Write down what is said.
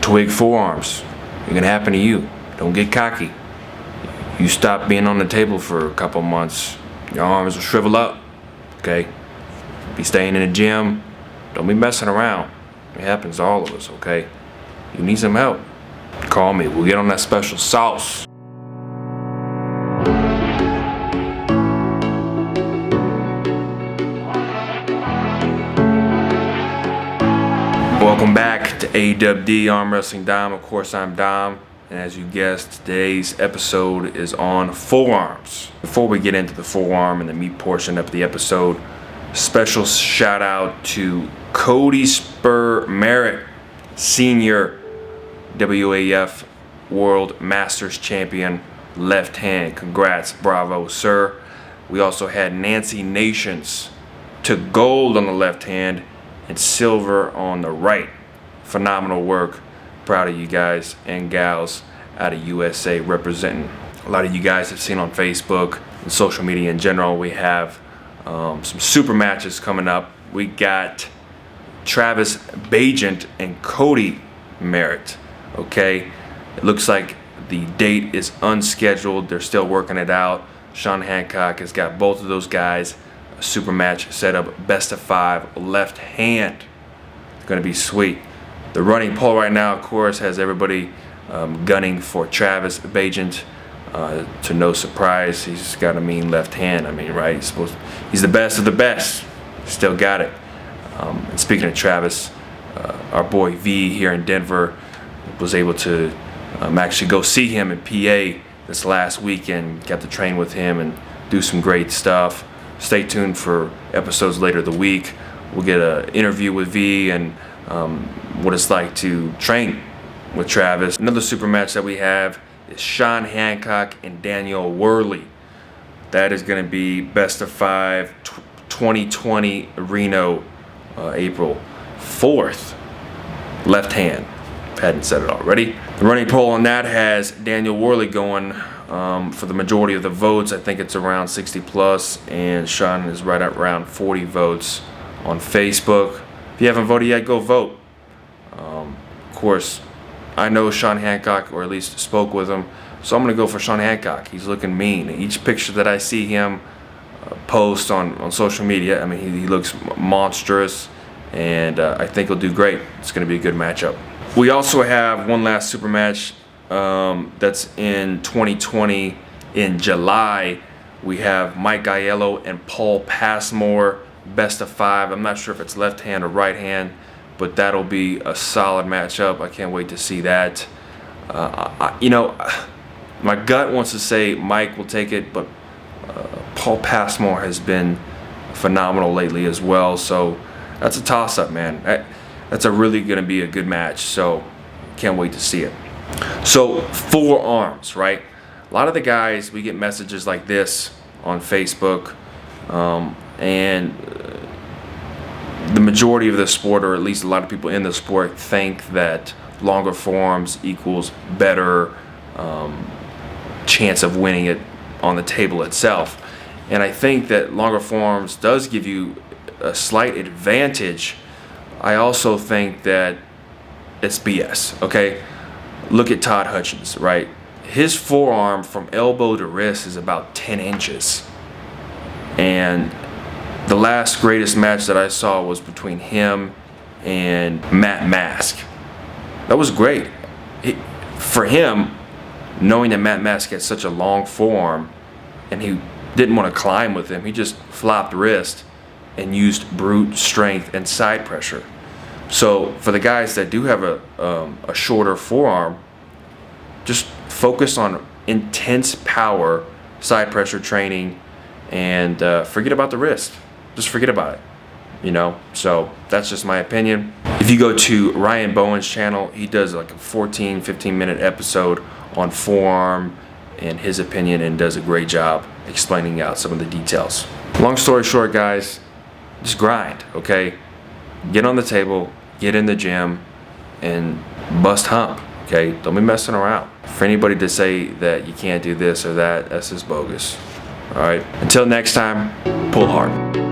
Twig forearms. It can happen to you. Don't get cocky. You stop being on the table for a couple months, your arms will shrivel up, okay? Be staying in the gym. Don't be messing around. It happens to all of us, okay? You need some help, call me. We'll get on that special sauce. Welcome back to AWD Arm Wrestling Dom. Of course, I'm Dom, and as you guessed, today's episode is on forearms. Before we get into the forearm and the meat portion of the episode, special shout out to Cody Spur Merritt, Senior WAF World Masters Champion, left hand. Congrats, bravo, sir. We also had Nancy Nations to gold on the left hand and silver on the right. Phenomenal work. Proud of you guys and gals out of USA representing. A lot of you guys have seen on Facebook and social media in general, we have some super matches coming up. We got Travis Bagent and Cody Merritt. Okay, it looks like the date is unscheduled. They're still working it out. Sean Hancock has got both of those guys a super match set up, best of 5, left hand. It's gonna be sweet. The running poll right now, of course, has everybody gunning for Travis Bagent. To no surprise, he's got a mean left hand. I mean, right? He's the best of the best. Still got it. And speaking of Travis, our boy V here in Denver was able to actually go see him in PA this last weekend. Got to train with him and do some great stuff. Stay tuned for episodes later the week. We'll get an interview with V and what it's like to train with Travis. Another super match that we have is Sean Hancock and Daniel Worley. That is going to be best of 5 2020 Reno, April 4th. Left hand. Hadn't said it already. The running poll on that has Daniel Worley going for the majority of the votes. I think it's around 60 plus, and Sean is right at around 40 votes on Facebook. If you haven't voted yet, go vote. Of course, I know Sean Hancock, or at least spoke with him, so I'm going to go for Sean Hancock. He's looking mean. Each picture that I see him post on social media, I mean, he looks monstrous, and I think he'll do great. It's going to be a good matchup. We also have one last super match that's in 2020 in July. We have Mike Aiello and Paul Passmore, best of 5. I'm not sure if it's left hand or right hand, but that'll be a solid matchup. I can't wait to see that. My gut wants to say Mike will take it, but Paul Passmore has been phenomenal lately as well. So that's a toss-up, man. That's really going to be a good match. So can't wait to see it. So forearms, right? A lot of the guys, we get messages like this on Facebook, and the majority of the sport, or at least a lot of people in the sport, think that longer forearms equals better chance of winning it on the table itself. And I think that longer forearms does give you a slight advantage. I also think that it's BS, okay? Look at Todd Hutchins, right? His forearm from elbow to wrist is about 10 inches. And the last greatest match that I saw was between him and Matt Mask. That was great. For him, knowing that Matt Mask had such a long forearm and he didn't want to climb with him, he just flopped wrist and used brute strength and side pressure. So for the guys that do have a shorter forearm, just focus on intense power, side pressure training, and forget about the wrist. Just forget about it, So that's just my opinion. If you go to Ryan Bowen's channel, he does like a 15 minute episode on forearm and his opinion, and does a great job explaining out some of the details. Long story short, guys, just grind, okay? Get on the table, get in the gym, and bust hump, okay? Don't be messing around. For anybody to say that you can't do this or that, that's just bogus. All right? Until next time, pull hard.